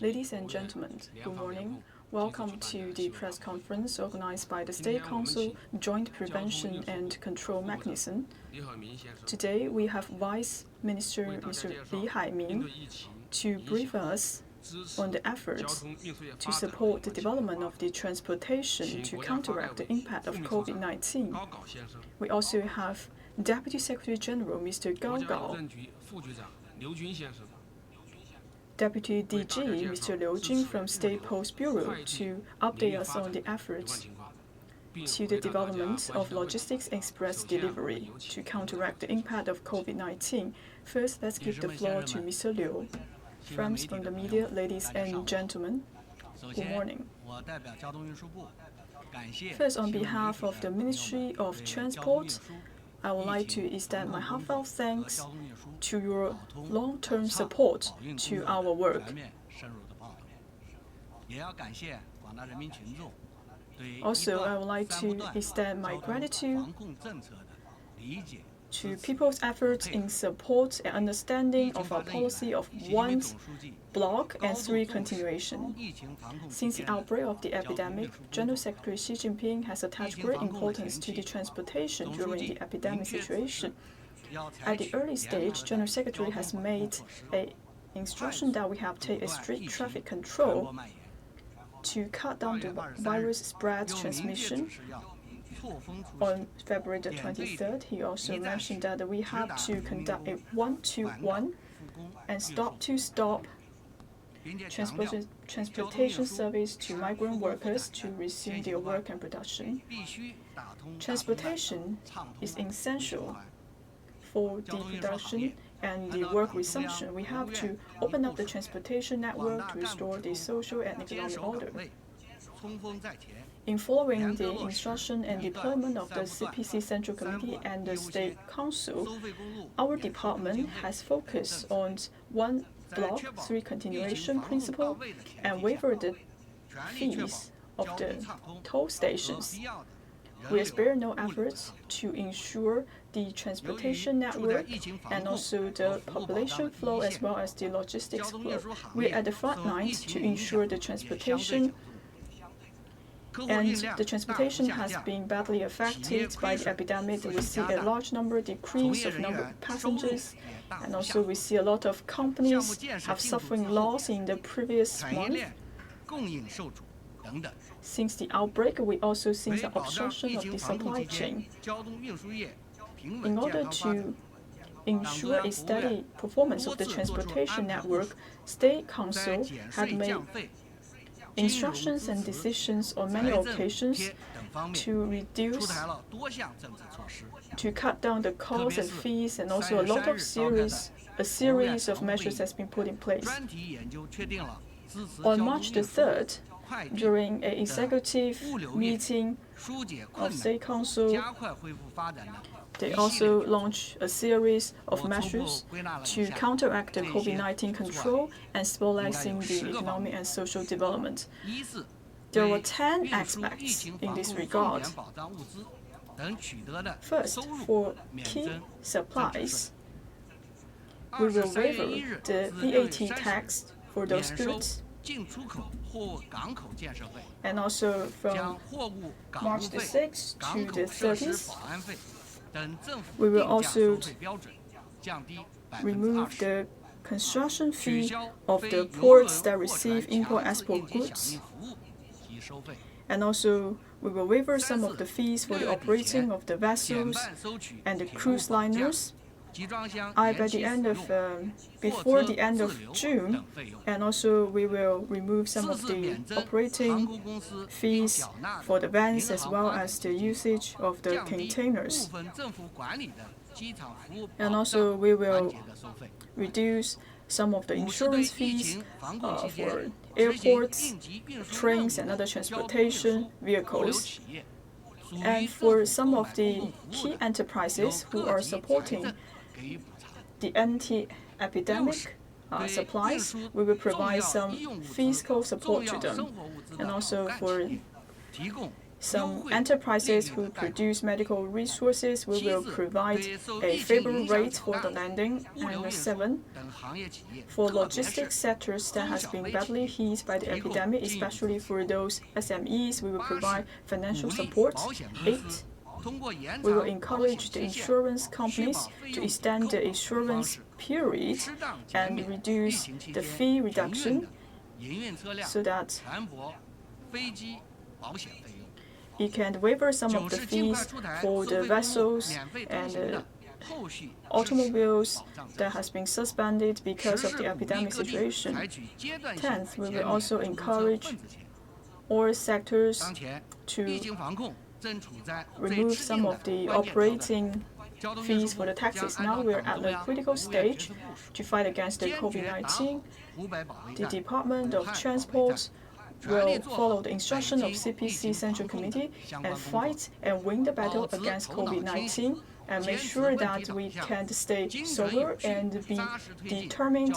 Ladies and gentlemen, good morning. Welcome to the press conference organized by the State Council Joint Prevention and Control Mechanism. Today, we have Vice Minister Mr. Li Haimin to brief us on the efforts to support the development of the transportation to counteract the impact of COVID-19. We also have Deputy Secretary General Mr. Gao Gao, Deputy DG Mr. Liu Jin from State Post Bureau to update us on the efforts to the development of logistics express delivery to counteract the impact of COVID-19. First, let's give the floor to Mr. Liu. Friends from the media, ladies and gentlemen, good morning. First, on behalf of the Ministry of Transport, I would like to extend my heartfelt thanks to your long-term support to our work. Also, I would like to extend my gratitude to people's efforts in support and understanding of our policy of one block and three continuation. Since the outbreak of the epidemic, General Secretary Xi Jinping has attached great importance to the transportation during the epidemic situation. At the early stage, General Secretary has made an instruction that we have to take a strict traffic control to cut down the virus spread transmission. On February the 23rd, he also mentioned that we have to conduct a one-to-one and stop-to-stop transportation service to migrant workers to resume their work and production. Transportation is essential for the production and the work resumption. We have to open up the transportation network to restore the social and economic order. In following the instruction and deployment of the CPC Central Committee and the State Council, our department has focused on one block, three continuation principle and waived the fees of the toll stations. We spare no efforts to ensure the transportation network and also the population flow as well as the logistics flow. We're at the front lines to ensure the transportation, and the transportation has been badly affected by the epidemic. We see a large decrease of number of passengers, and also we see a lot of companies have suffering loss in the previous month. Since the outbreak, we also see the obstruction of the supply chain. In order to ensure a steady performance of the transportation network, State Council had made instructions and decisions on many occasions to cut down the costs and fees, and also a series of measures has been put in place. On March the 3rd, during an executive meeting of State Council, they also launched a series of measures to counteract the COVID-19 control and stabilizing the economic and social development. There were 10 aspects in this regard. First, for key supplies, we will waive the VAT tax for those goods. And also from March the 6th to the 30th, we will also remove the construction fee of the ports that receive import-export goods. And also, we will waive some of the fees for the operating of the vessels and the cruise liners before the end of June, and also we will remove some of the operating fees for the vans as well as the usage of the containers. And also we will reduce some of the insurance fees for airports, trains, and other transportation vehicles. And for some of the key enterprises who are supporting the anti-epidemic supplies, we will provide some fiscal support to them. And also for some enterprises who produce medical resources, we will provide a favorable rate for the lending. And 7, for logistics sectors that has been badly hit by the epidemic, especially for those SMEs, we will provide financial support. 8, we will encourage the insurance companies to extend the insurance period and reduce the fee reduction so that it can waiver some of the fees for the vessels and automobiles that has been suspended because of the epidemic situation. 10th, we will also encourage all sectors to remove some of the operating fees for the taxes. Now we're at the critical stage to fight against the COVID-19. The Department of Transport will follow the instruction of CPC Central Committee and fight and win the battle against COVID-19 and make sure that we can stay sober and be determined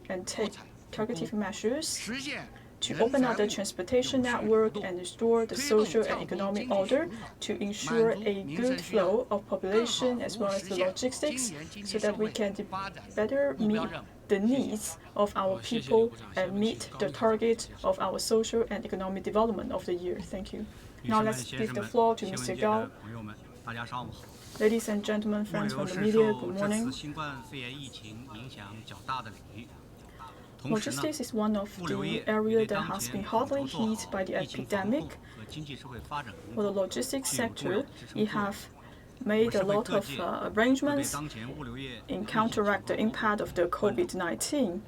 and take targeted measures to open up the transportation network and restore the social and economic order to ensure a good flow of population as well as the logistics so that we can better meet the needs of our people and meet the target of our social and economic development of the year. Thank you. Now let's give the floor to Mr. Gao. Ladies and gentlemen, friends from the media, good morning. Logistics is one of the areas that has been hardly hit by the epidemic. For the logistics sector, it have made a lot of arrangements in counteract the impact of the COVID-19.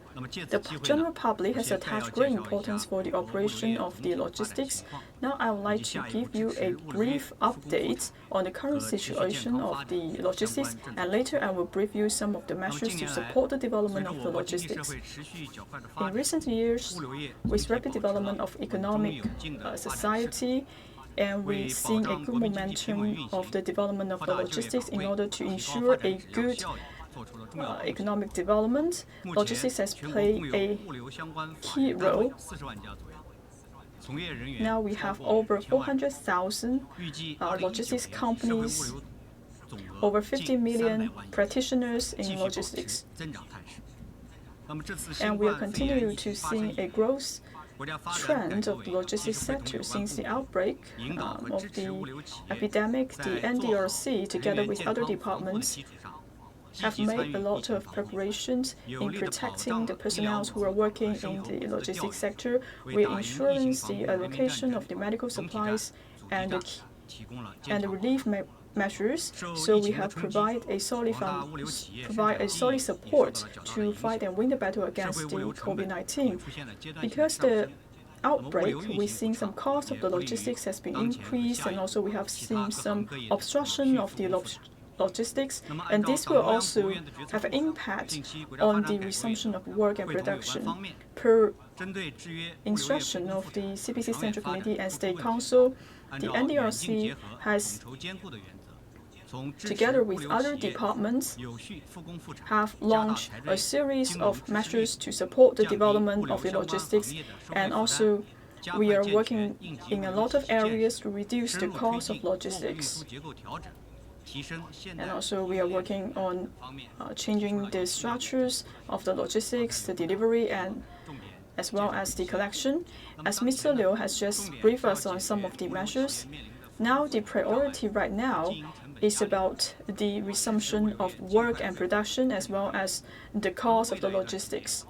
The general public has attached great importance for the operation of the logistics. Now I would like to give you a brief update on the current situation of the logistics, and later I will brief you some of the measures to support the development of the logistics. In recent years, with rapid development of economic society, and we've seen a good momentum of the development of the logistics in order to ensure a good economic development. Logistics has played a key role. Now we have over 400,000 logistics companies, over 50 million practitioners in logistics. And we are continuing to see a growth trend of the logistics sector since the outbreak of the epidemic. The NDRC, together with other departments, have made a lot of preparations in protecting the personnel who are working in the logistics sector. We are ensuring the allocation of the medical supplies and the relief measures, so we have provide a solid support to fight and win the battle against the COVID-19. Because the outbreak, we've seen some cost of the logistics has been increased, and also we have seen some obstruction of the logistics, and this will also have an impact on the resumption of work and production. Per instruction of the CPC Central Committee and State Council, the NDRC has, together with other departments, have launched a series of measures to support the development of the logistics, and also we are working in a lot of areas to reduce the cost of logistics. And also we are working on changing the structures of the logistics, the delivery, and as well as the collection. As Mr. Liu has just briefed us on some of the measures, now the priority right now is about the resumption of work and production as well as the cost of the logistics.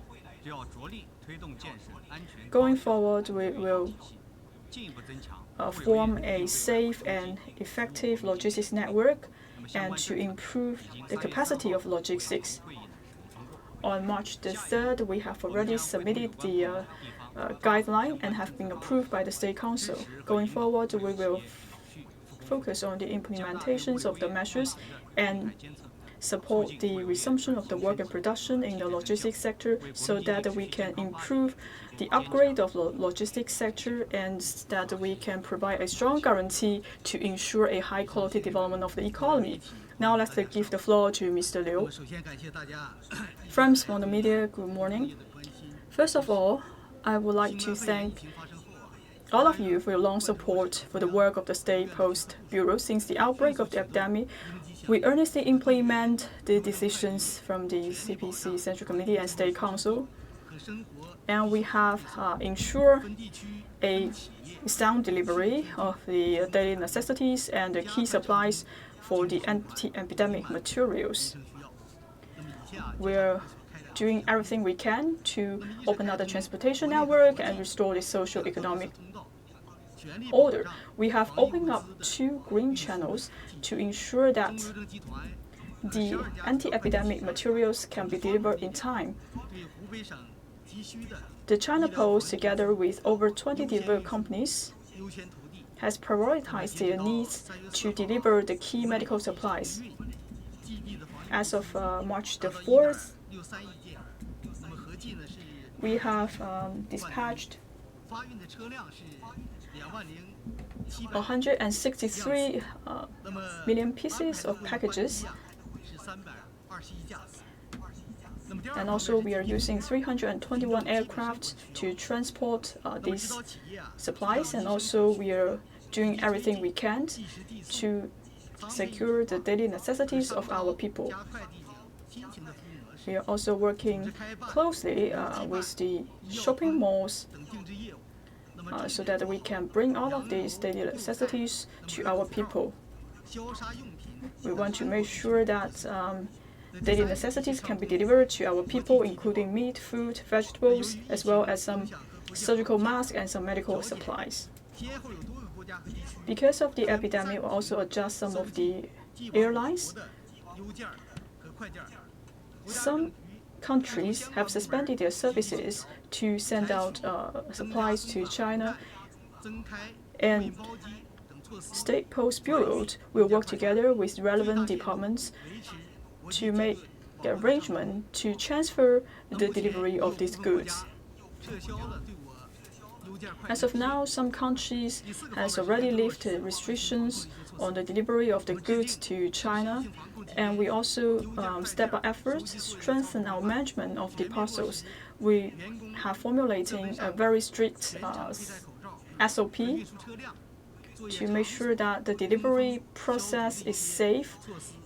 Going forward, we will form a safe and effective logistics network and to improve the capacity of logistics. On March the 3rd, we have already submitted the guideline and have been approved by the State Council. Going forward, we will focus on the implementations of the measures and support the resumption of the work and production in the logistics sector so that we can improve the upgrade of the logistics sector and that we can provide a strong guarantee to ensure a high-quality development of the economy. Now let's give the floor to Mr. Liu. Friends from the media, good morning. First of all, I would like to thank all of you for your long support for the work of the State Post Bureau. Since the outbreak of the epidemic, we earnestly implement the decisions from the CPC Central Committee and State Council, and we have ensured a sound delivery of the daily necessities and the key supplies for the anti-epidemic materials. We're doing everything we can to open up the transportation network and restore the socio-economic order. We have opened up 2 green channels to ensure that the anti-epidemic materials can be delivered in time. The China Post, together with over 20 delivery companies, has prioritized their needs to deliver the key medical supplies. As of March the 4th, we have dispatched 163 million pieces of packages, and also we are using 321 aircraft to transport these supplies, and also we are doing everything we can to secure the daily necessities of our people. We are also working closely with the shopping malls so that we can bring all of these daily necessities to our people. We want to make sure that daily necessities can be delivered to our people, including meat, food, vegetables, as well as some surgical masks and some medical supplies. Because of the epidemic, we'll also adjust some of the airlines. Some countries have suspended their services to send out supplies to China, and State Post Bureau will work together with relevant departments to make the arrangement to transfer the delivery of these goods. As of now, some countries has already lifted restrictions on the delivery of the goods to China, and we also step up efforts to strengthen our management of the parcels. We have formulating a very strict SOP to make sure that the delivery process is safe,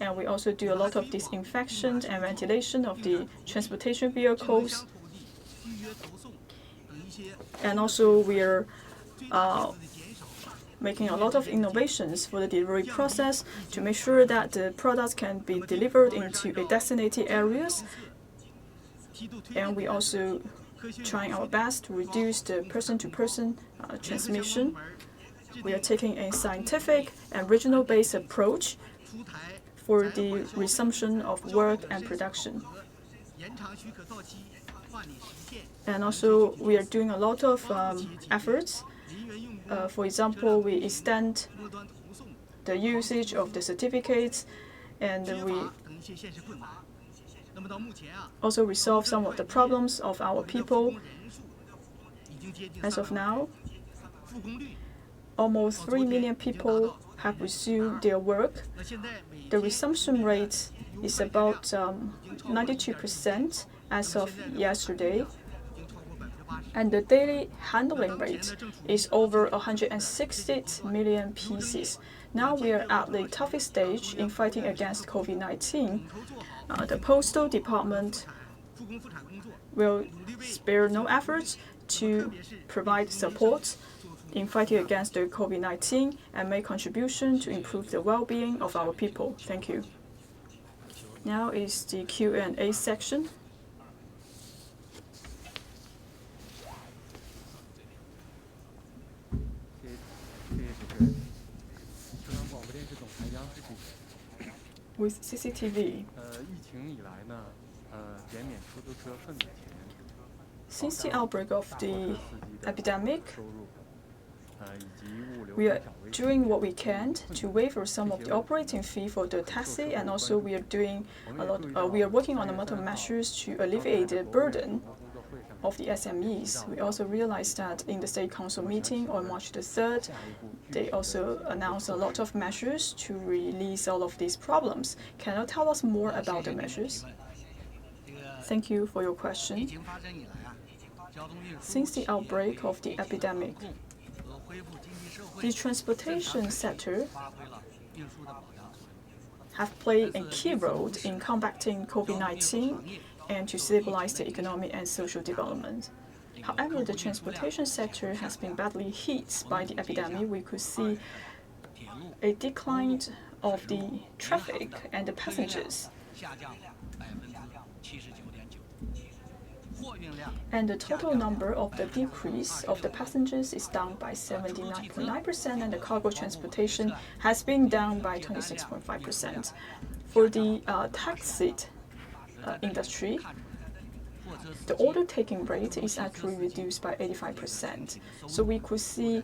and we also do a lot of disinfection and ventilation of the transportation vehicles. And also we are making a lot of innovations for the delivery process to make sure that the products can be delivered into a designated areas. And we also trying our best to reduce the person-to-person transmission. We are taking a scientific and regional-based approach for the resumption of work and production. And also, we are doing a lot of efforts. For example, we extend the usage of the certificates, and we also resolve some of the problems of our people. As of now, almost 3 million people have resumed their work. The resumption rate is about 92% as of yesterday, and the daily handling rate is over 160 million pieces. Now we are at the toughest stage in fighting against COVID-19. The Postal Department will spare no efforts to provide support in fighting against the COVID-19 and make contribution to improve the well-being of our people. Thank you. Now is the Q&A section. With CCTV. Since the outbreak of the epidemic, we are doing what we can to waive some of the operating fee for the taxi, and also we are doing we are working on a lot of measures to alleviate the burden of the SMEs. We also realized that in the State Council meeting on March the 3rd, they also announced a lot of measures to release all of these problems. Can you tell us more about the measures? Thank you for your question. Since the outbreak of the epidemic, The transportation sector have played a key role in combating COVID-19 and to stabilize the economic and social development. However, the transportation sector has been badly hit by the epidemic. We could see a decline of the traffic and the passengers. And the total number of the decrease of the passengers is down by 79.9%, and the cargo transportation has been down by 26.5%. For the taxi industry, the order taking rate is actually reduced by 85%. So we could see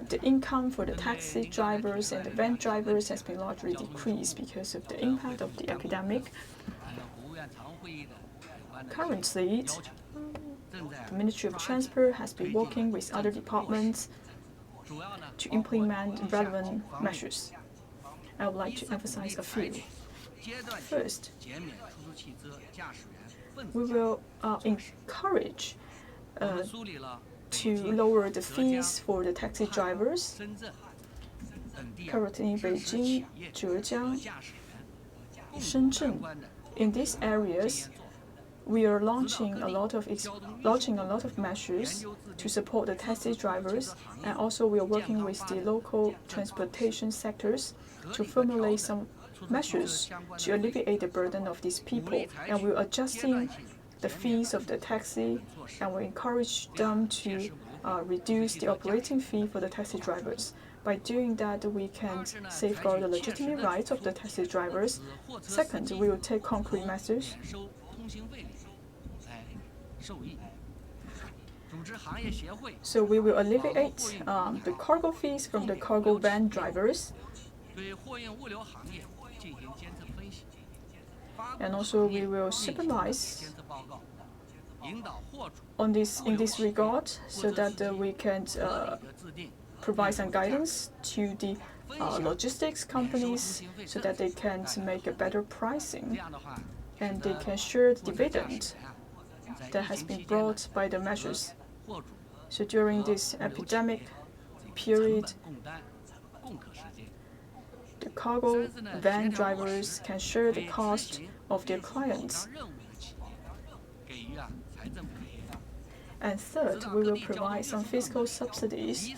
the income for the taxi drivers and the van drivers has been largely decreased because of the impact of the epidemic. Currently, the Ministry of Transport has been working with other departments to implement relevant measures. I would like to emphasize a few. First, we will encourage to lower the fees for the taxi drivers. Currently in Beijing, Zhejiang, Shenzhen, in these areas, we are launching a lot of measures to support the taxi drivers, and also we are working with the local transportation sectors to formulate some measures to alleviate the burden of these people. And we're adjusting the fees of the taxi, and we encourage them to reduce the operating fee for the taxi drivers. By doing that, we can safeguard the legitimate rights of the taxi drivers. Second, we will take concrete measures so we will alleviate the cargo fees from the cargo van drivers. And also we will supervise in this regard so that we can provide some guidance to the logistics companies so that they can make a better pricing and they can share the dividend that has been brought by the measures. So during this epidemic period, the cargo van drivers can share the cost of their clients. And third, we will provide some fiscal subsidies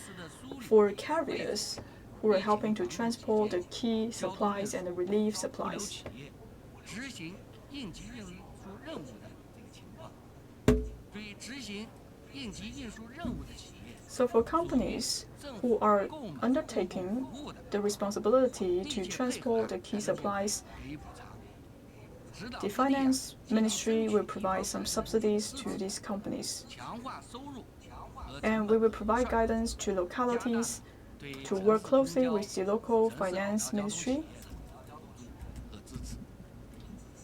for carriers who are helping to transport the key supplies and the relief supplies. So for companies who are undertaking the responsibility to transport the key supplies, the Finance Ministry will provide some subsidies to these companies. And we will provide guidance to localities to work closely with the local Finance Ministry.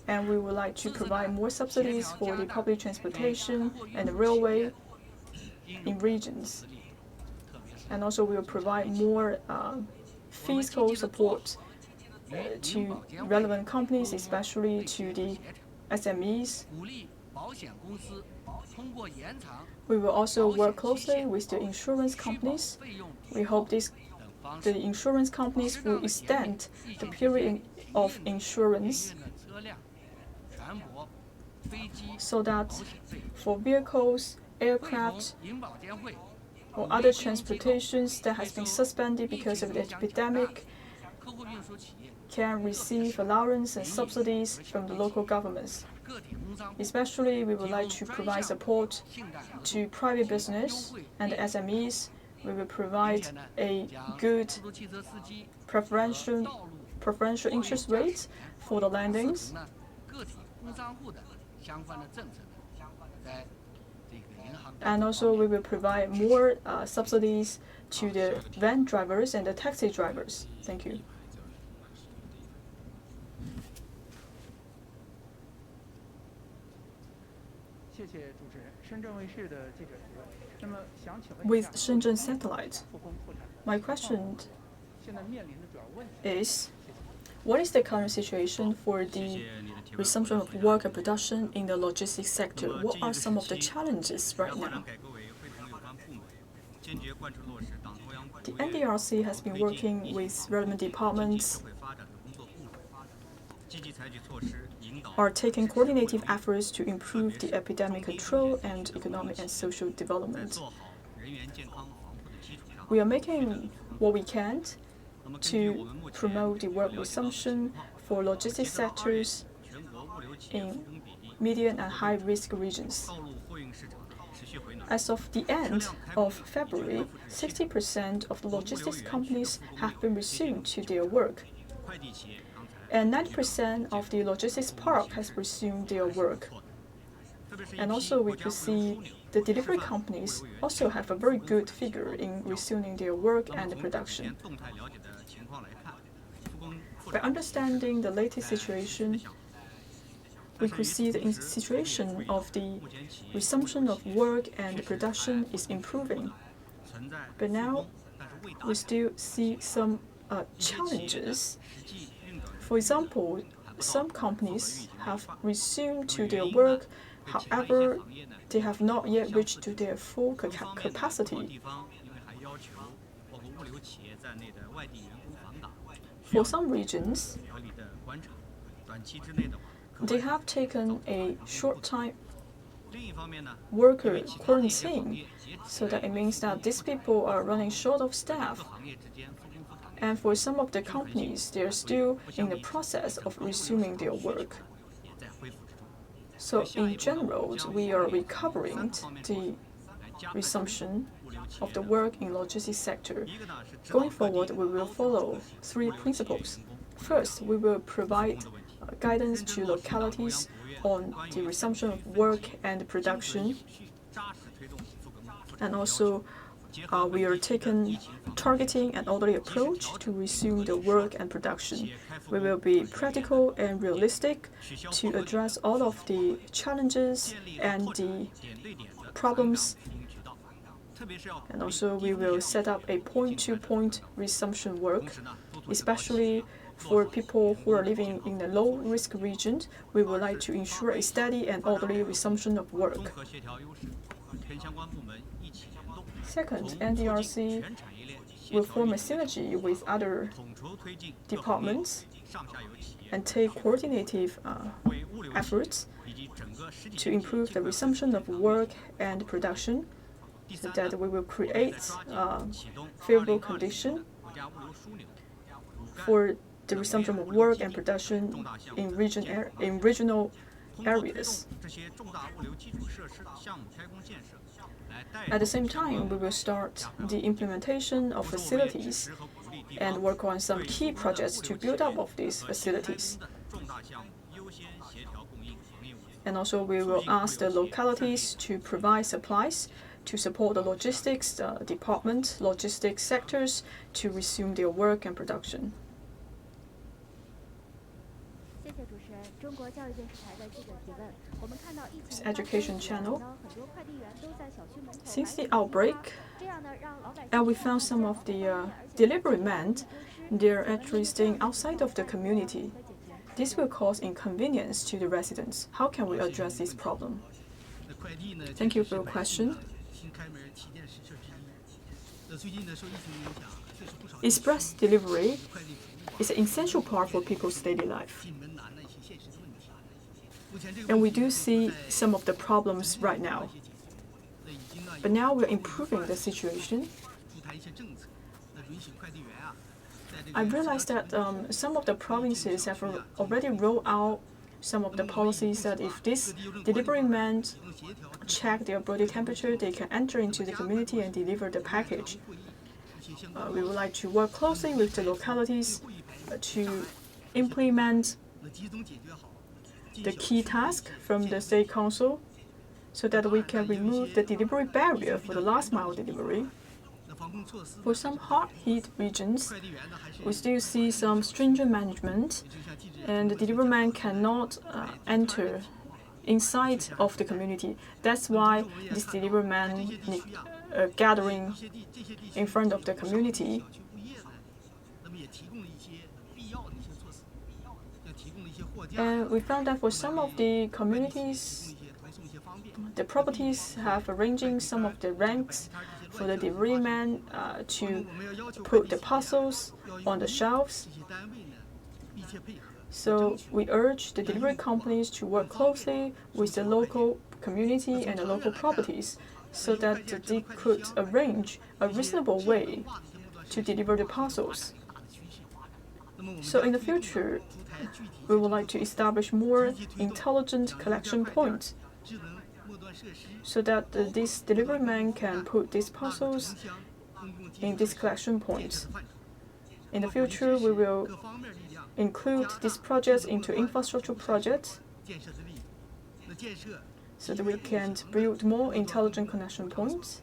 And we would like to provide more subsidies for the public transportation and the railway in regions. And also we will provide more fiscal support to relevant companies, especially to the SMEs. We will also work closely with the insurance companies. We hope the insurance companies will extend the period of insurance so that for vehicles, aircraft, or other transportations that has been suspended because of the epidemic can receive allowance and subsidies from the local governments. Especially, we would like to provide support to private business and SMEs. We will provide a good preferential interest rate for the lendings. And also, we will provide more subsidies to the van drivers and the taxi drivers. Thank you. With Shenzhen Satellite, my question is, what is the current situation for the resumption of work and production in the logistics sector? What are some of the challenges right now? The NDRC has been working with relevant departments, are taking coordinated efforts to improve the epidemic control and economic and social development. We are making what we can to promote the work resumption for logistics sectors in medium and high-risk regions. As of the end of February, 60% of the logistics companies have been resumed to their work, and 90% of the logistics park has resumed their work. And also we could see the delivery companies also have a very good figure in resuming their work and production. By understanding the latest situation, we could see the situation of the resumption of work and production is improving. But now we still see some challenges. For example, some companies have resumed to their work, however, they have not yet reached to their full capacity. For some regions, they have taken a short-time worker quarantine, so that it means that these people are running short of staff. And for some of the companies, they are still in the process of resuming their work. So in general, we are recovering the resumption of the work in logistics sector. Going forward, we will follow 3 principles. First, we will provide guidance to localities on the resumption of work and production. And also, we are taking targeting and orderly approach to resume the work and production. We will be practical and realistic to address all of the challenges and the problems. And also, we will set up a point-to-point resumption work, especially for people who are living in the low-risk region. We would like to ensure a steady and orderly resumption of work. Second, NDRC will form a synergy with other departments and take coordinated efforts to improve the resumption of work and production, so that we will create favorable condition for the resumption of work and production in regional areas. At the same time, we will start the implementation of facilities and work on some key projects to build up of these facilities. And also, we will ask the localities to provide supplies to support the logistics department, logistics sectors to resume their work and production. This education channel. Since the outbreak, and we found some of the delivery men, they're actually staying outside of the community. This will cause inconvenience to the residents. How can we address this problem? Thank you for your question. Express delivery is an essential part for people's daily life. And we do see some of the problems right now. But now we're improving the situation. I realized that some of the provinces have already rolled out some of the policies that if this delivery men check their body temperature, they can enter into the community and deliver the package. We would like to work closely with the localities to implement the key task from the State Council so that we can remove the delivery barrier for the last mile delivery. For some hard-hit regions, we still see some stringent management, and the delivery man cannot enter inside of the community. That's why this delivery man gathering in front of the community. And we found that for some of the communities, the properties have arranging some of the ranks for the delivery man to put the parcels on the shelves. So we urge the delivery companies to work closely with the local community and the local properties so that they could arrange a reasonable way to deliver the parcels. So in the future, we would like to establish more intelligent collection points so that this delivery man can put these parcels in these collection points. In the future, we will include these projects into infrastructure projects so that we can build more intelligent connection points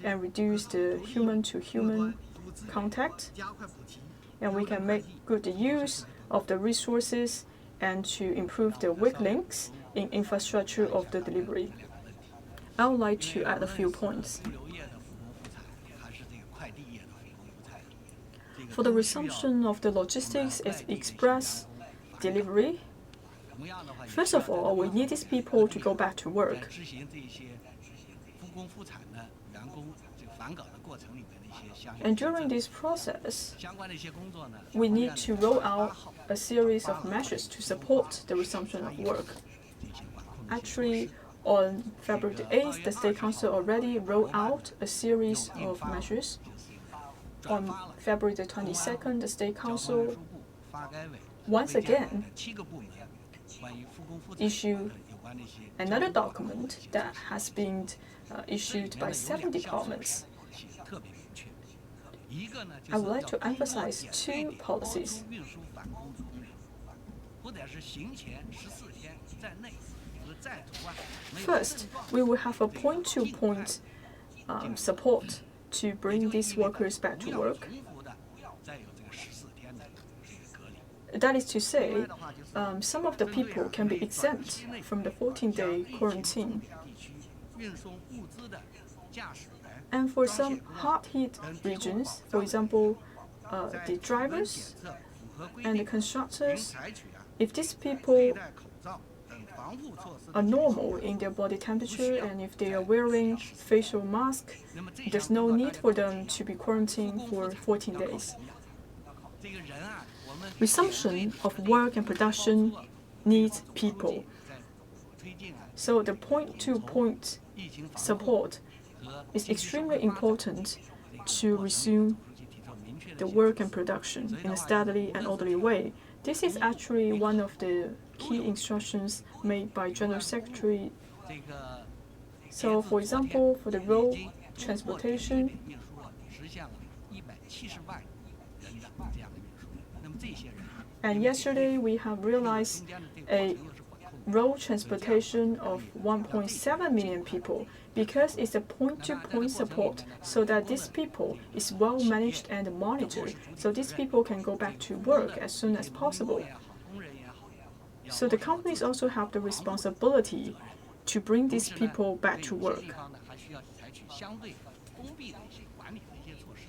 and reduce the human-to-human contact, and we can make good use of the resources and to improve the weak links in infrastructure of the delivery. I would like to add a few points. For the resumption of the logistics and express delivery, first of all, we need these people to go back to work. And during this process, we need to roll out a series of measures to support the resumption of work. Actually, on February the 8th, the State Council already rolled out a series of measures. On February the 22nd, the State Council once again issued another document that has been issued by 7 departments. I would like to emphasize 2 policies. First, we will have a point-to-point support to bring these workers back to work. That is to say, some of the people can be exempt from the 14-day quarantine. And for some hard-hit regions, for example, the drivers and the constructors, if these people are normal in their body temperature and if they are wearing facial mask, there's no need for them to be quarantined for 14 days. Resumption of work and production needs people. So the point-to-point support is extremely important to resume the work and production in a steadily and orderly way. This is actually one of the key instructions made by General Secretary. So, for example, for the road transportation, and yesterday we have realized a road transportation of 1.7 million people because it's a point-to-point support so that these people is well managed and monitored so these people can go back to work as soon as possible. So the companies also have the responsibility to bring these people back to work.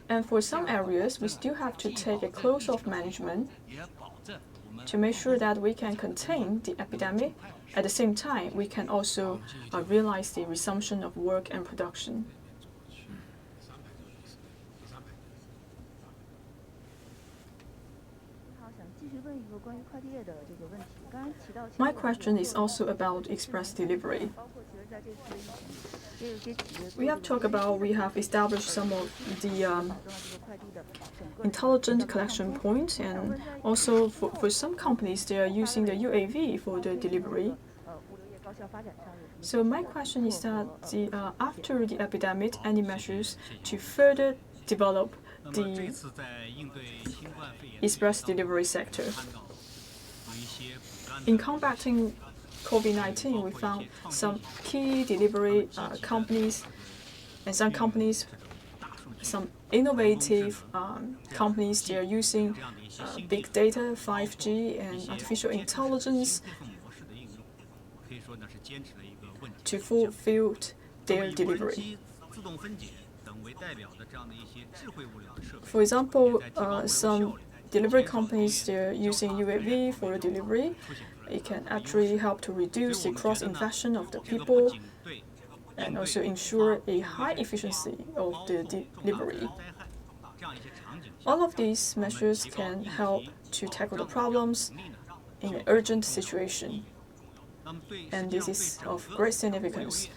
And for some areas, we still have to take a close-off management to make sure that we can contain the epidemic. At the same time, we can also realize the resumption of work and production. My question is also about express delivery. We have established some of the intelligent collection points, and also for some companies, they are using the UAV for the delivery. So my question is that after the epidemic, any measures to further develop the express delivery sector? In combating COVID-19, we found some key delivery companies and some innovative companies, they are using big data, 5G, and artificial intelligence to fulfill their delivery. For example, some delivery companies, they're using UAV for the delivery. It can actually help to reduce the cross-infection of the people. and also ensure a high efficiency of the delivery. All of these measures can help to tackle the problems in an urgent situation, and this is of great significance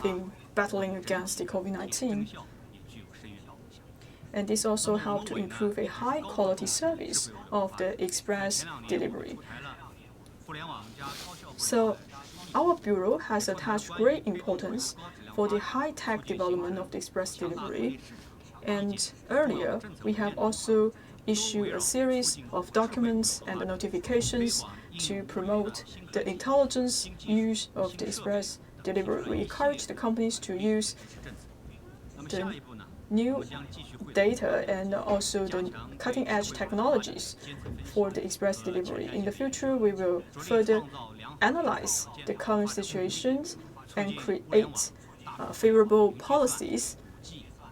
in battling against the COVID-19. And this also helped to improve a high-quality service of the express delivery. So, our Bureau has attached great importance for the high-tech development of the express delivery. And earlier, we have also issued a series of documents and notifications to promote the intelligent use of the express delivery. We encourage the companies to use the new data and also the cutting-edge technologies for the express delivery. In the future, we will further analyze the current situations and create favorable policies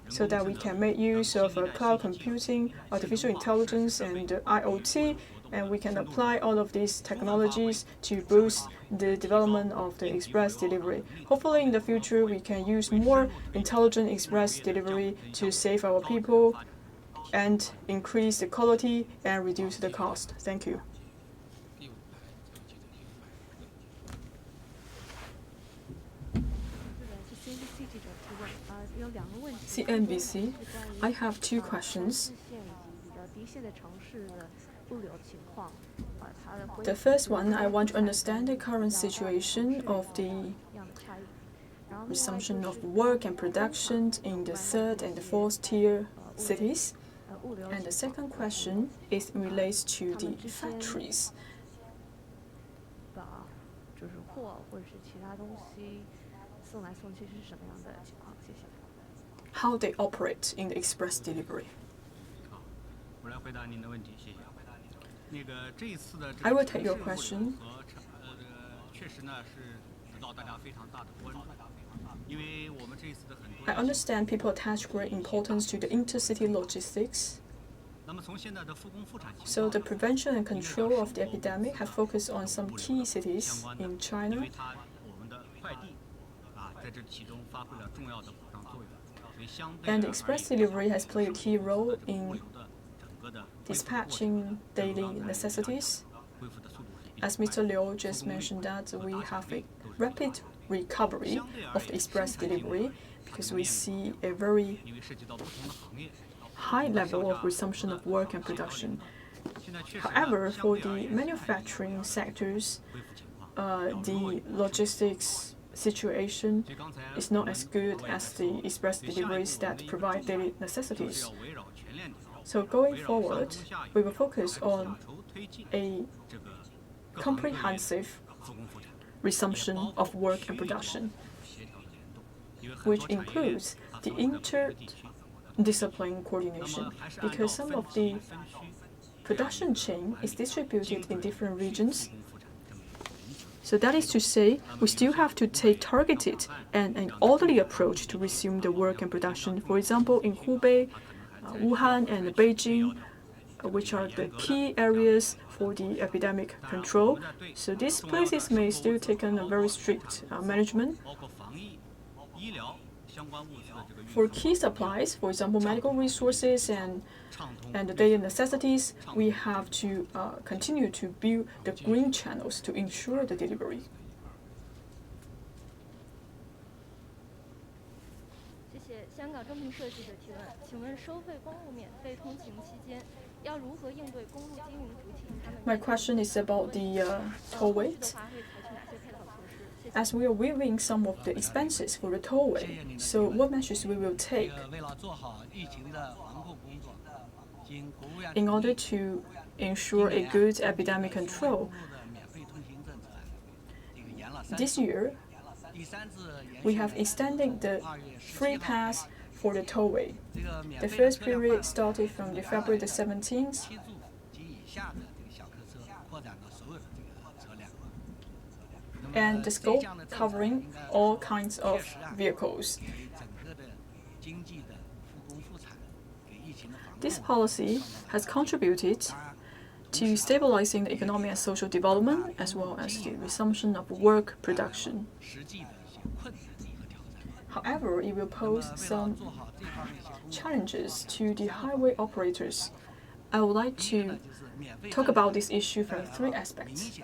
so that we can make use of cloud computing, artificial intelligence, and IoT, and we can apply all of these technologies to boost the development of the express delivery. Hopefully, in the future, we can use more intelligent express delivery to save our people and increase the quality and reduce the cost. Thank you. CNBC, I have two questions. The first one, I want to understand the current situation of the resumption of work and production in the third and the fourth tier cities. And the second question is relates to the factories. How they operate in the express delivery. I will take your question. I understand people attach great importance to the intercity logistics. So the prevention and control of the epidemic have focused on some key cities in China. And express delivery has played a key role in dispatching daily necessities. As Mr. Liu just mentioned that we have a rapid recovery of the express delivery because we see a very high level of resumption of work and production. However, for the manufacturing sectors, the logistics situation is not as good as the express deliveries that provide daily necessities. So going forward, we will focus on a comprehensive resumption of work and production, which includes the interdisciplinary coordination, because some of the production chain is distributed in different regions. So that is to say, we still have to take targeted and an orderly approach to resume the work and production. For example, in Hubei, Wuhan, and Beijing, which are the key areas for the epidemic control. So these places may still take on a very strict management. For key supplies, for example, medical resources and the daily necessities, we have to continue to build the green channels to ensure the delivery. My question is about the tollway. As we are waiving some of the expenses for the tollway, so what measures we will take in order to ensure a good epidemic control? This year, we have extended the free pass for the tollway. The first period started from the February the 17th. And the scope covering all kinds of vehicles. This policy has contributed to stabilizing the economic and social development as well as the resumption of work production. However, it will pose some challenges to the highway operators. I would like to talk about this issue from 3 aspects.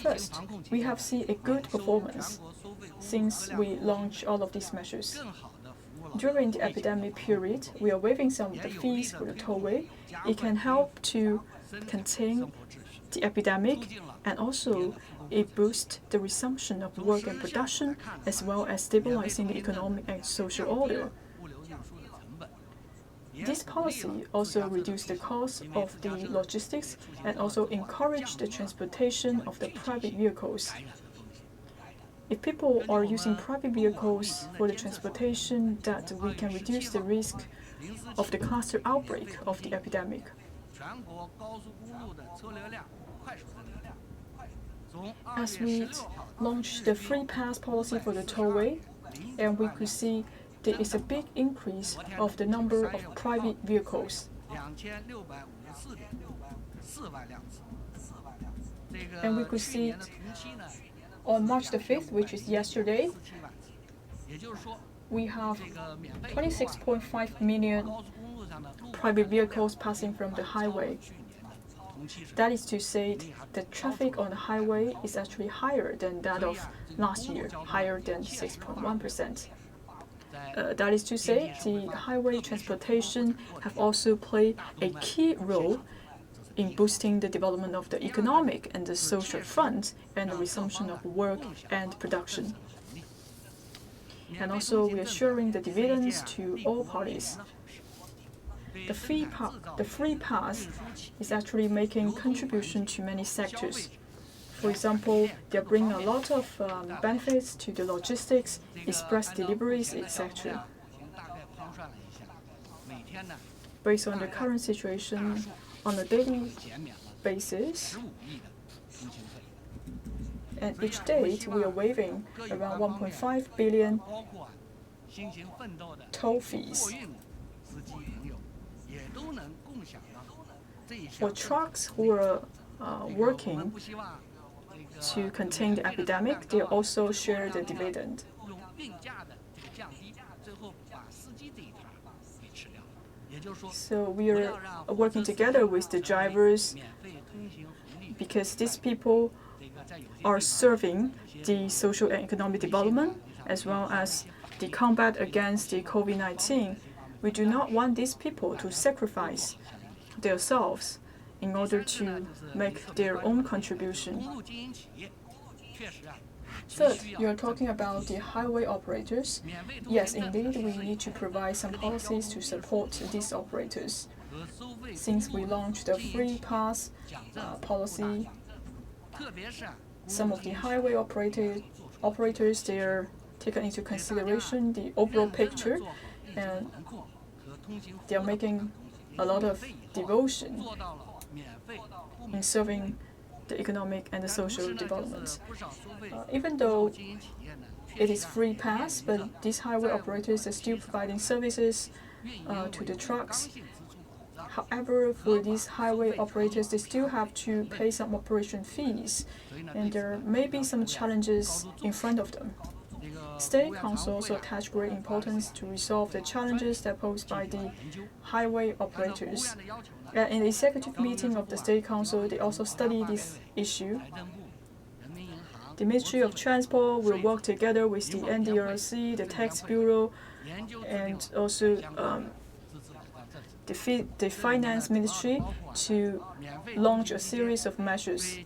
First, we have seen a good performance since we launched all of these measures. During the epidemic period, we are waiving some of the fees for the tollway. It can help to contain the epidemic, and also it boosts the resumption of work and production, as well as stabilizing the economic and social order. This policy also reduced the cost of the logistics and also encouraged the transportation of the private vehicles. If people are using private vehicles for the transportation, that we can reduce the risk of the cluster outbreak of the epidemic. As we launched the free pass policy for the tollway, and we could see there is a big increase of the number of private vehicles. And we could see it on March the 5th, which is yesterday, we have 26.5 million private vehicles passing from the highway. That is to say, the traffic on the highway is actually higher than that of last year, higher than 6.1%. That is to say, the highway transportation have also played a key role in boosting the development of the economic and the social front and the resumption of work and production. And also, we are sharing the dividends to all parties. The free pass is actually making contribution to many sectors. For example, they are bringing a lot of benefits to the logistics, express deliveries, etc. Based on the current situation, on a daily basis, and each date we are waiving around 1.5 billion toll fees. For trucks who are working to contain the epidemic, they also share the dividend. So we are working together with the drivers because these people are serving the social and economic development as well as the combat against the COVID-19. We do not want these people to sacrifice themselves in order to make their own contribution. Third, you are talking about the highway operators. Yes, indeed, we need to provide some policies to support these operators. Since we launched the free pass policy, some of the highway operators, they are taken into consideration the overall picture, and they are making a lot of devotion in serving the economic and the social development. Even though it is free pass, but these highway operators are still providing services to the trucks. However, for these highway operators, they still have to pay some operation fees, and there may be some challenges in front of them. State Council also attached great importance to resolve the challenges that posed by the highway operators. In the executive meeting of the State Council, they also studied this issue. The Ministry of Transport will work together with the NDRC, the Tax Bureau, and also the Finance Ministry to launch a series of measures.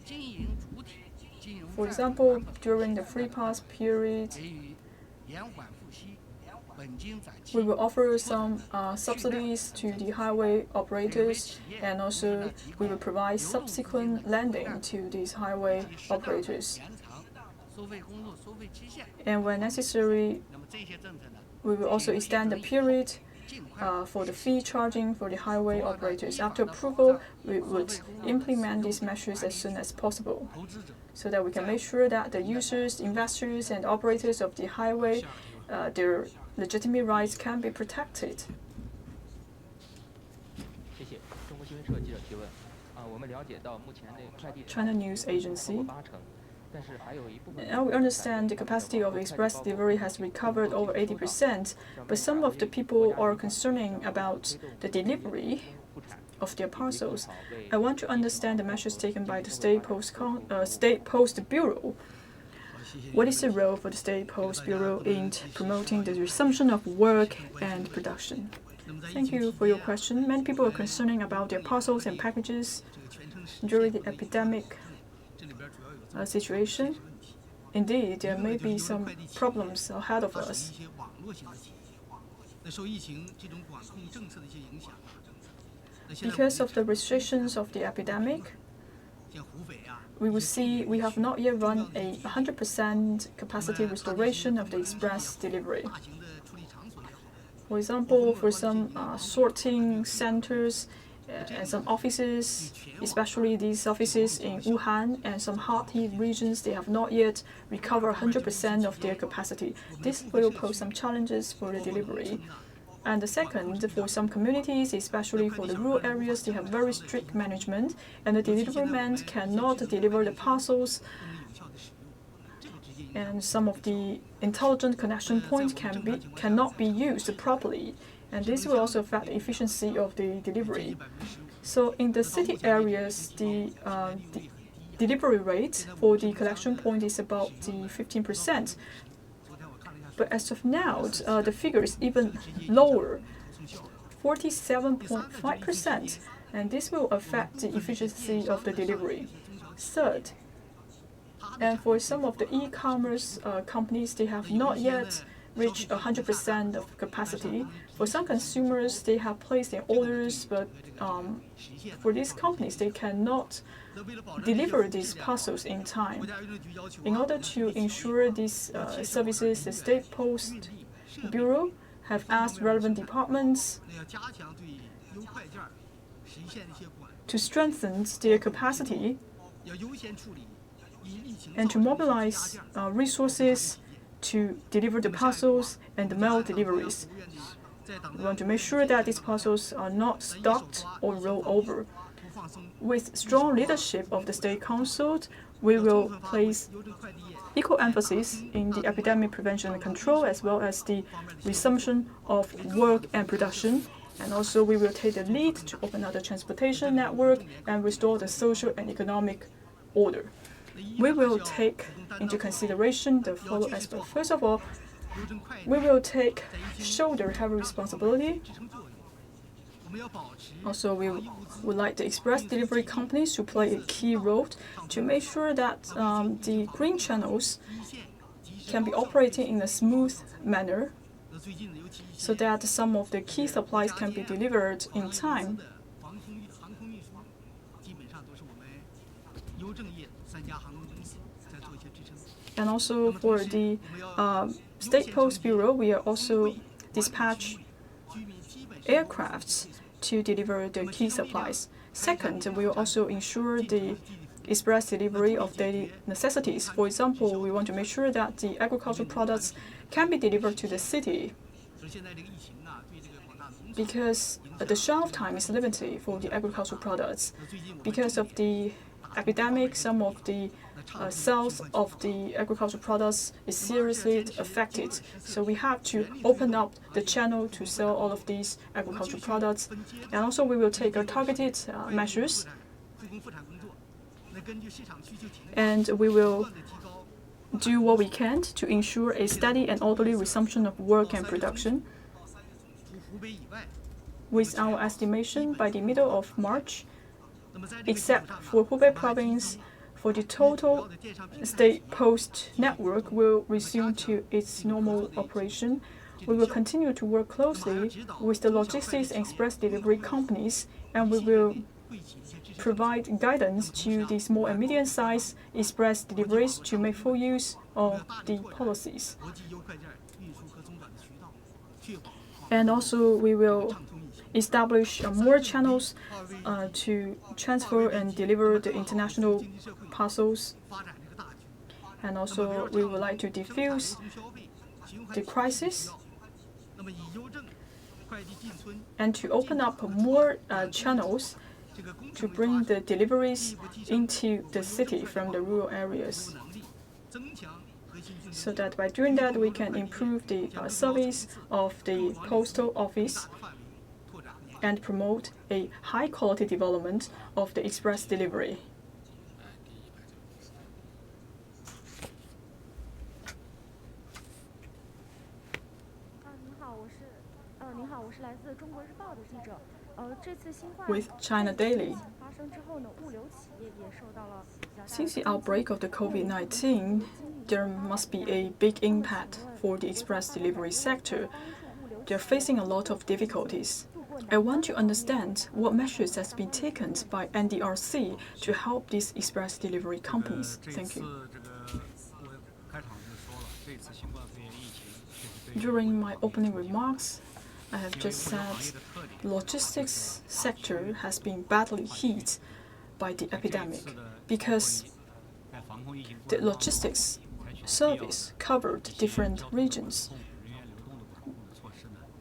For example, during the free pass period, we will offer some subsidies to the highway operators, and also we will provide subsequent lending to these highway operators. And when necessary, we will also extend the period for the fee charging for the highway operators. After approval, we would implement these measures as soon as possible, so that we can make sure that the users, investors, and operators of the highway, their legitimate rights can be protected. China News Agency. Now we understand the capacity of express delivery has recovered over 80%, but some of the people are concerning about the delivery of their parcels. I want to understand the measures taken by the State Post Bureau. What is the role for the State Post Bureau in promoting the resumption of work and production? Thank you for your question. Many people are concerning about their parcels and packages during the epidemic situation. Indeed, there may be some problems ahead of us. Because of the restrictions of the epidemic, we will see we have not yet run a 100% capacity restoration of the express delivery. For example, for some sorting centers and some offices, especially these offices in Wuhan and some hot-hit regions, they have not yet recovered 100% of their capacity. This will pose some challenges for the delivery. And the second, for some communities, especially for the rural areas, they have very strict management, and the deliverment cannot deliver the parcels, and some of the intelligent connection points cannot be used properly, and this will also affect the efficiency of the delivery. So in the city areas, the delivery rate for the collection point is about the 15%. But as of now, the figure is even lower, 47.5%, and this will affect the efficiency of the delivery. Third, and for some of the e-commerce companies, they have not yet reached 100% of capacity. For some consumers, they have placed their orders, but for these companies, they cannot deliver these parcels in time. In order to ensure these services, the State Post Bureau have asked relevant departments to strengthen their capacity and to mobilize resources to deliver the parcels and the mail deliveries. We want to make sure that these parcels are not stopped or rolled over. With strong leadership of the State Council, we will place equal emphasis in the epidemic prevention and control, as well as the resumption of work and production. And also we will take the lead to open up the transportation network and restore the social and economic order. We will take into consideration the following aspects. First of all, we will shoulder heavy responsibility. Also, we would like the express delivery companies to play a key role to make sure that the green channels can be operating in a smooth manner, so that some of the key supplies can be delivered in time. And also for the State Post Bureau, we are also dispatch aircrafts to deliver the key supplies. Second, we will also ensure the express delivery of daily necessities. For example, we want to make sure that the agricultural products can be delivered to the city, because the shelf time is limited for the agricultural products. Because of the epidemic, some of the sales of the agricultural products is seriously affected. So we have to open up the channel to sell all of these agricultural products. And also we will take targeted measures. And we will do what we can to ensure a steady and orderly resumption of work and production. With our estimation, by the middle of March, except for Hubei province, for the total State Post network will resume to its normal operation. We will continue to work closely with the logistics and express delivery companies, and we will provide guidance to the small and medium-sized express deliveries to make full use of the policies. And also we will establish more channels to transfer and deliver the international parcels. And also we would like to defuse the crisis and to open up more channels to bring the deliveries into the city from the rural areas. so that by doing that we can improve the service of the postal office and promote a high-quality development of the express delivery. With China Daily. Since the outbreak of the COVID-19, there must be a big impact for the express delivery sector. They're facing a lot of difficulties. I want to understand what measures has been taken by NDRC to help these express delivery companies. Thank you. During my opening remarks, I have just said the logistics sector has been badly hit by the epidemic because the logistics service covered different regions.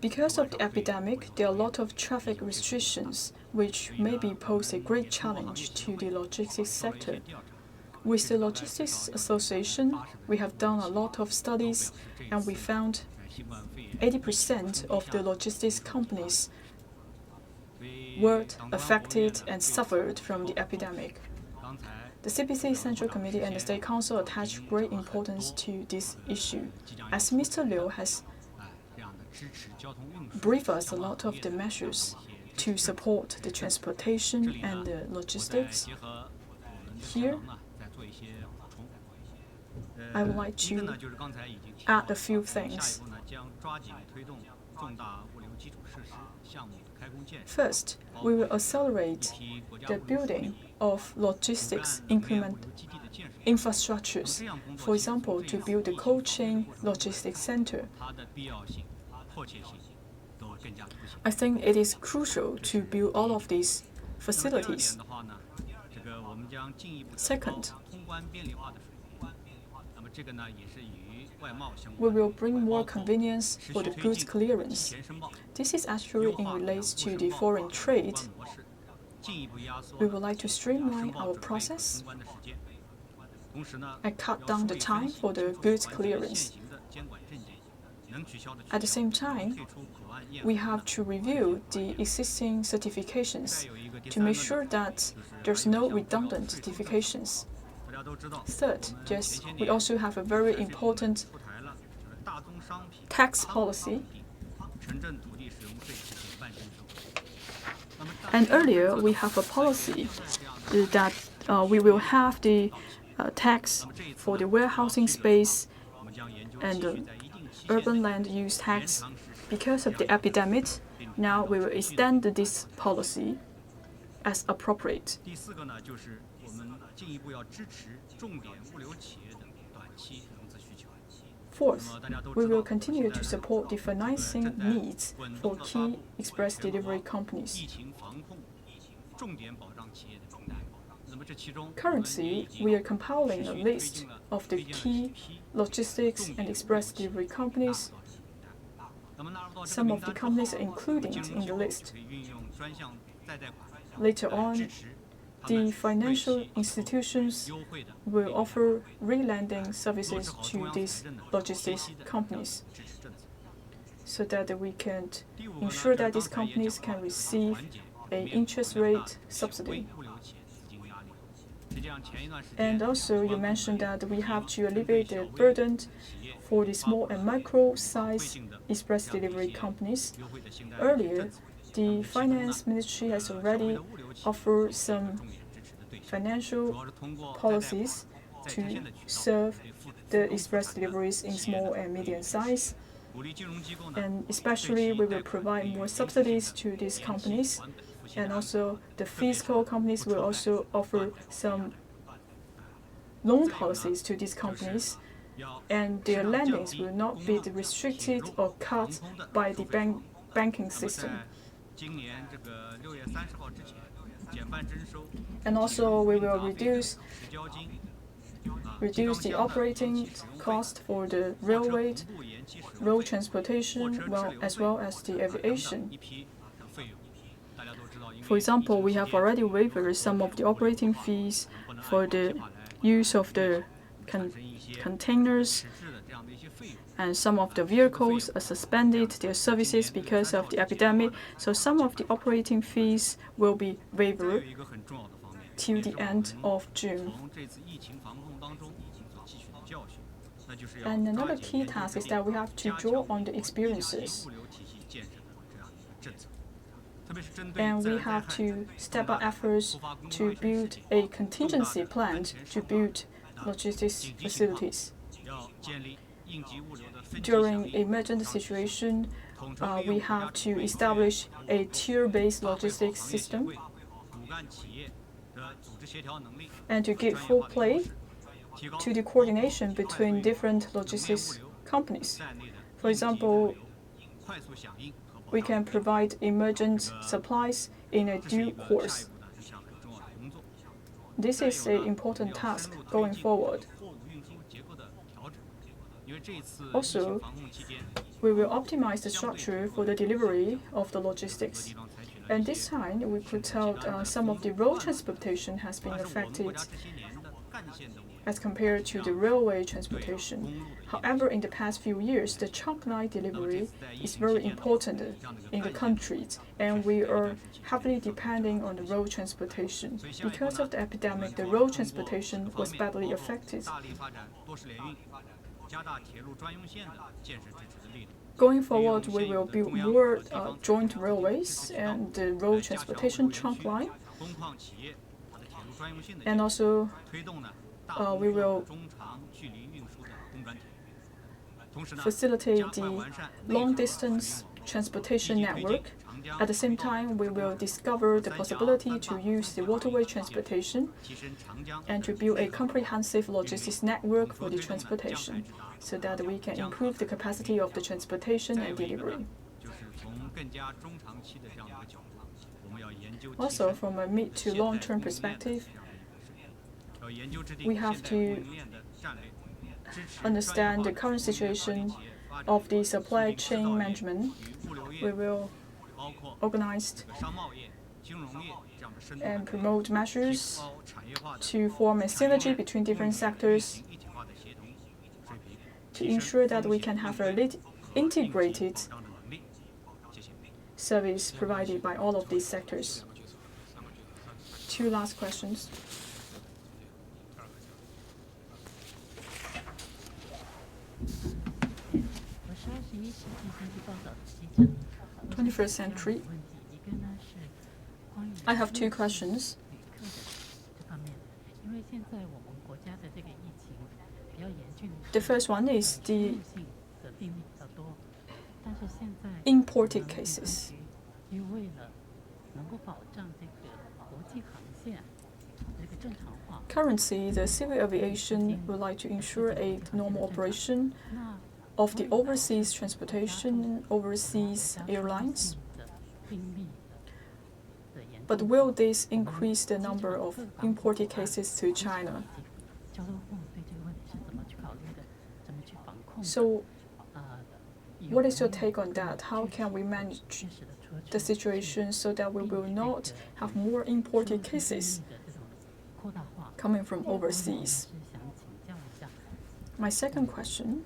Because of the epidemic, there are a lot of traffic restrictions, which maybe pose a great challenge to the logistics sector. With the Logistics Association, we have done a lot of studies, and we found 80% of the logistics companies were affected and suffered from the epidemic. The CPC Central Committee and the State Council attach great importance to this issue. As Mr. Liu has briefed us a lot of the measures to support the transportation and the logistics, here I would like to add a few things. First, we will accelerate the building of logistics infrastructures, for example, to build the cold chain logistics center. I think it is crucial to build all of these facilities. Second, we will bring more convenience for the goods clearance. This is actually in relation to the foreign trade. We would like to streamline our process and cut down the time for the goods clearance. At the same time, we have to review the existing certifications to make sure that there's no redundant certifications. Third, we also have a very important tax policy. And earlier, we have a policy that we will have the tax for the warehousing space and the urban land use tax. Because of the epidemic, now we will extend this policy as appropriate. Fourth, we will continue to support the financing needs for key express delivery companies. Currently, we are compiling a list of the key logistics and express delivery companies. Some of the companies are included in the list. Later on, the financial institutions will offer re-lending services to these logistics companies so that we can ensure that these companies can receive an interest rate subsidy. And also, you mentioned that we have to alleviate the burden for the small and micro-sized express delivery companies. Earlier, the Finance Ministry has already offered some financial policies to serve the express deliveries in small and medium size. And especially, we will provide more subsidies to these companies. And also, the fiscal companies will also offer some loan policies to these companies. And their lendings will not be restricted or cut by the banking system. And also, we will reduce the operating cost for the railway, road transportation, as well as the aviation. For example, we have already waived some of the operating fees for the use of the containers, and some of the vehicles are suspended their services because of the epidemic. So some of the operating fees will be waived till the end of June. And another key task is that we have to draw on the experiences. And we have to step up efforts to build a contingency plan to build logistics facilities. During emergent situation, we have to establish a tier-based logistics system and to give full play to the coordination between different logistics companies. For example, we can provide emergent supplies in a due course. This is an important task going forward. Also, we will optimize the structure for the delivery of the logistics. And this time, we could tell some of the road transportation has been affected as compared to the railway transportation. However, in the past few years, the trunk line delivery is very important in the country, and we are heavily depending on the road transportation. Because of the epidemic, the road transportation was badly affected. Going forward, we will build more joint railways and the road transportation trunk line. And also, we will facilitate the long-distance transportation network. At the same time, we will discover the possibility to use the waterway transportation and to build a comprehensive logistics network for the transportation so that we can improve the capacity of the transportation and delivery. Also, from a mid to long-term perspective, we have to understand the current situation of the supply chain management. We will organize and promote measures to form a synergy between different sectors to ensure that we can have an integrated service provided by all of these sectors. Two last questions. 21st century. I have two questions. The first one is the imported cases. Currently, the civil aviation would like to ensure a normal operation of the overseas transportation, overseas airlines. But will this increase the number of imported cases to China? So, what is your take on that? How can we manage the situation so that we will not have more imported cases coming from overseas? My second question.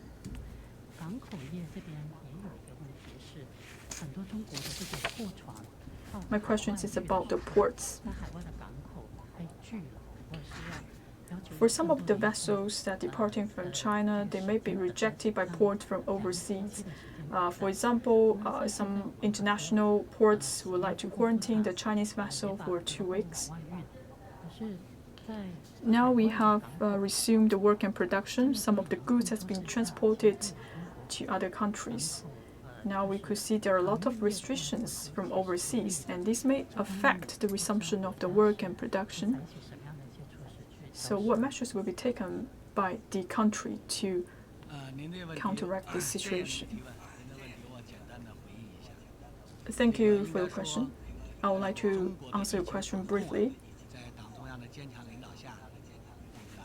My question is about the ports. For some of the vessels that are departing from China, they may be rejected by ports from overseas. For example, some international ports would like to quarantine the Chinese vessel for 2 weeks. Now we have resumed the work and production. Some of the goods has been transported to other countries. Now we could see there are a lot of restrictions from overseas, and this may affect the resumption of the work and production. So what measures will be taken by the country to counteract this situation? Thank you for your question. I would like to answer your question briefly.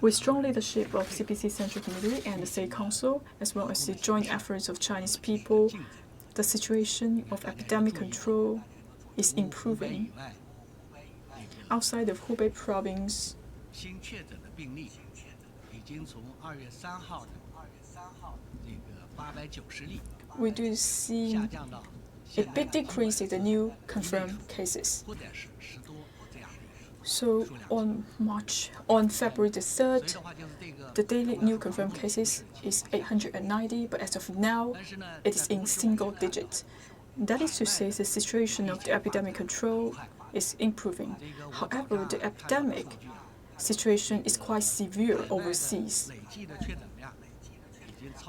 With strong leadership of CPC Central Committee and the State Council, as well as the joint efforts of Chinese people, the situation of epidemic control is improving. Outside of Hubei province, we do see a big decrease in the new confirmed cases. So on February the 3rd, the daily new confirmed cases is 890, but as of now, it is in single digits. That is to say, the situation of the epidemic control is improving. However, the epidemic situation is quite severe overseas.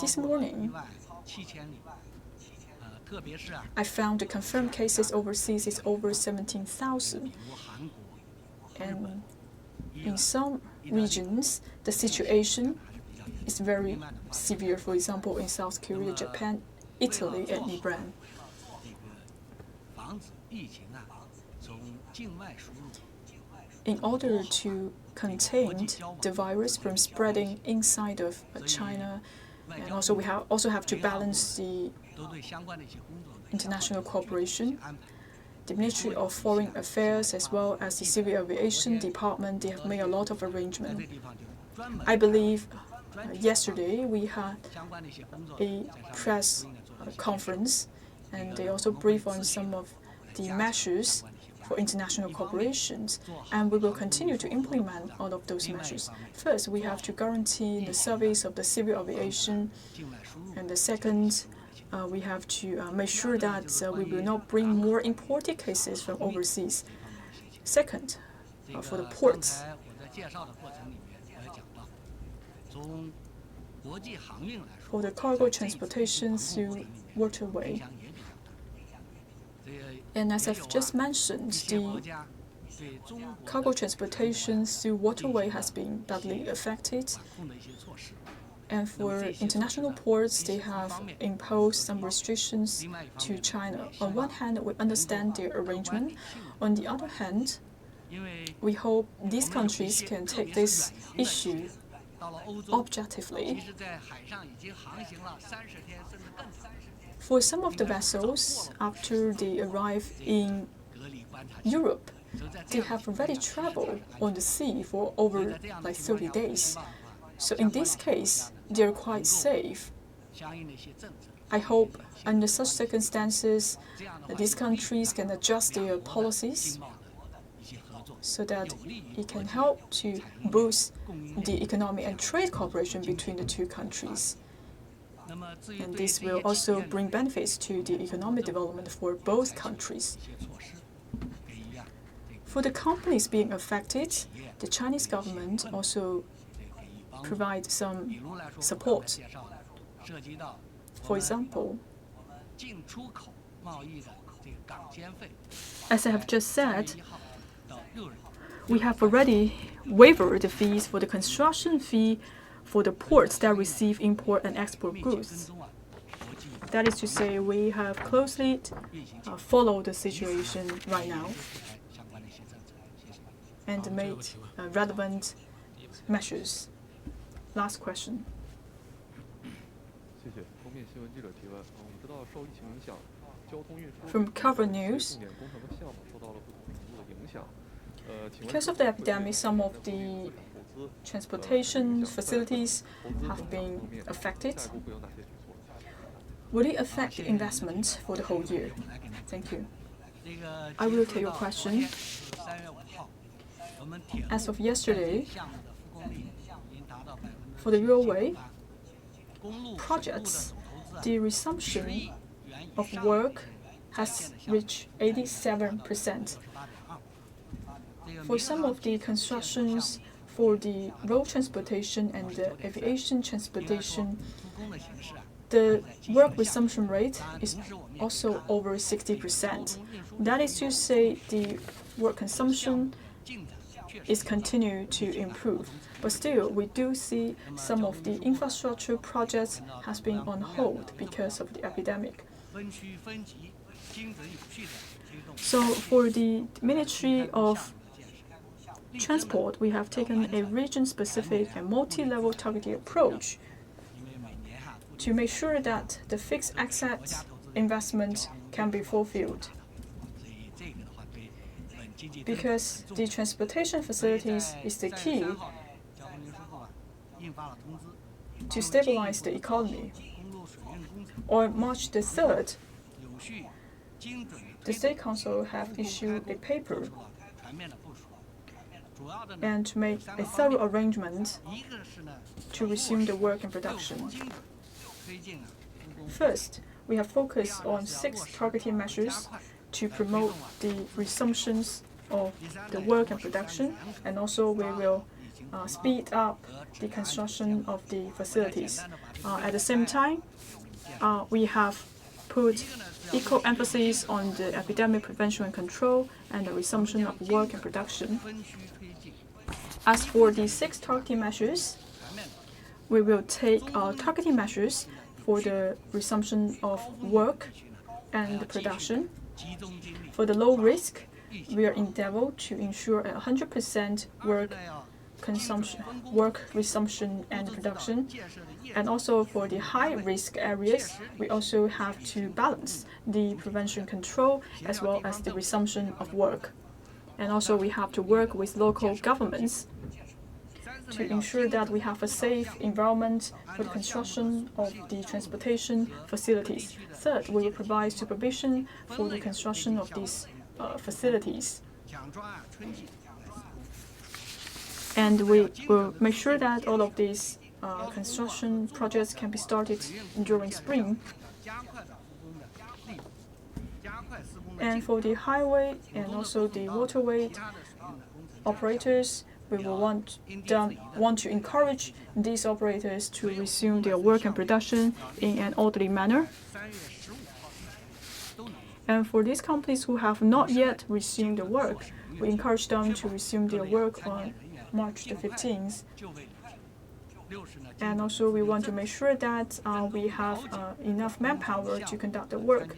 This morning, I found the confirmed cases overseas is over 17,000. And in some regions, the situation is very severe. For example, in South Korea, Japan, Italy, and Iran. In order to contain the virus from spreading inside of China, and also we have to balance the international cooperation. The Ministry of Foreign Affairs as well as the Civil Aviation Department, they have made a lot of arrangements. I believe yesterday we had a press conference, and they also briefed on some of the measures for international cooperations, and we will continue to implement all of those measures. First, we have to guarantee the service of the civil aviation, and the second, we have to make sure that we will not bring more imported cases from overseas. Second, for the ports, for the cargo transportation through waterway. And as I've just mentioned, the cargo transportation through waterway has been badly affected. And for international ports, they have imposed some restrictions to China. On one hand, we understand their arrangement. On the other hand, we hope these countries can take this issue objectively. For some of the vessels, after they arrive in Europe, they have already traveled on the sea for over 30 days. So in this case, they're quite safe. I hope under such circumstances, these countries can adjust their policies so that it can help to boost the economic and trade cooperation between the two countries. And this will also bring benefits to the economic development for both countries. For the companies being affected, the Chinese government also provide some support. For example, as I have just said, we have already waived the fees for the construction fee for the ports that receive import and export goods. That is to say, we have closely followed the situation right now and made relevant measures. Last question. From Cover News, because of the epidemic, some of the transportation facilities have been affected. Will it affect the investment for the whole year? Thank you. I will take your question. As of yesterday, for the railway projects, the resumption of work has reached 87%. For some of the constructions for the road transportation and the aviation transportation, the work resumption rate is also over 60%. That is to say, the work consumption is continuing to improve. But still, we do see some of the infrastructure projects has been on hold because of the epidemic. So for the Ministry of Transport, we have taken a region-specific and multi-level targeted approach to make sure that the fixed asset investment can be fulfilled. Because the transportation facilities is the key to stabilize the economy. On March the 3rd, the State Council have issued a paper and to make a thorough arrangement to resume the work and production. First, we have focused on 6 targeted measures to promote the resumptions of the work and production, and also we will speed up the construction of the facilities. At the same time, we have put equal emphasis on the epidemic prevention and control and the resumption of work and production. As for the 6 targeted measures, we will take targeted measures for the resumption of work and production. For the low risk, we are endeavoring to ensure 100% work resumption and production. And also for the high-risk areas, we also have to balance the prevention control as well as the resumption of work. And also we have to work with local governments to ensure that we have a safe environment for the construction of the transportation facilities. Third, we will provide supervision for the construction of these facilities. And we will make sure that all of these construction projects can be started during spring. And for the highway and also the waterway operators, we will want to encourage these operators to resume their work and production in an orderly manner. And for these companies who have not yet resumed their work, we encourage them to resume their work on March the 15th. And also we want to make sure that we have enough manpower to conduct the work.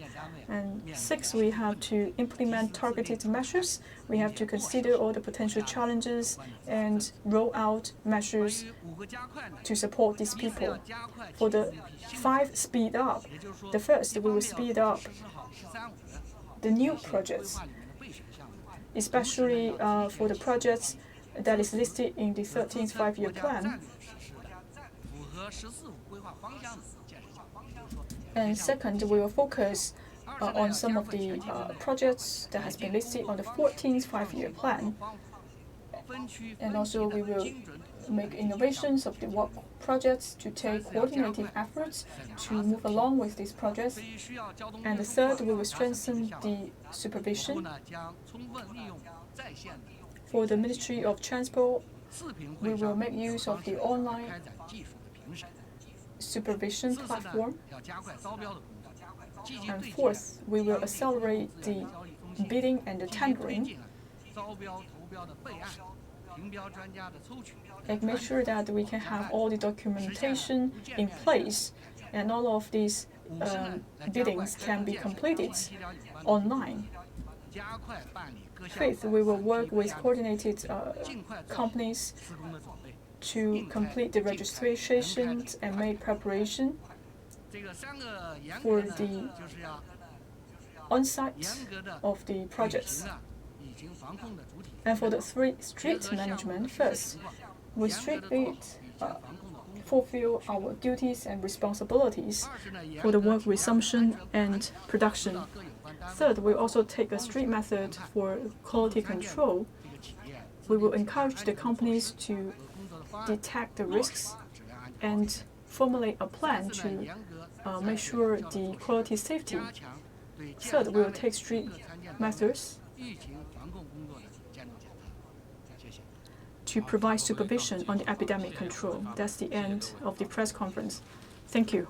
And 6, we have to implement targeted measures. We have to consider all the potential challenges and roll out measures to support these people. For the 5 speed up, the first, we will speed up the new projects, especially for the projects that is listed in the 13th five-year plan. And second, we will focus on some of the projects that has been listed on the 14th five-year plan. And also we will make innovations of the work projects to take coordinated efforts to move along with these projects. And the third, we will strengthen the supervision. For the Ministry of Transport, we will make use of the online supervision platform. And fourth, we will accelerate the bidding and the tendering and make sure that we can have all the documentation in place and all of these biddings can be completed online. Fifth, we will work with coordinated companies to complete the registrations and make preparation for the on-site of the projects. And for the 3 street management, first, we strictly fulfill our duties and responsibilities for the work resumption and production. Third, we also take a strict method for quality control. We will encourage the companies to detect the risks and formulate a plan to make sure the quality safety. Third, we will take strict methods to provide supervision on the epidemic control. That's the end of the press conference. Thank you.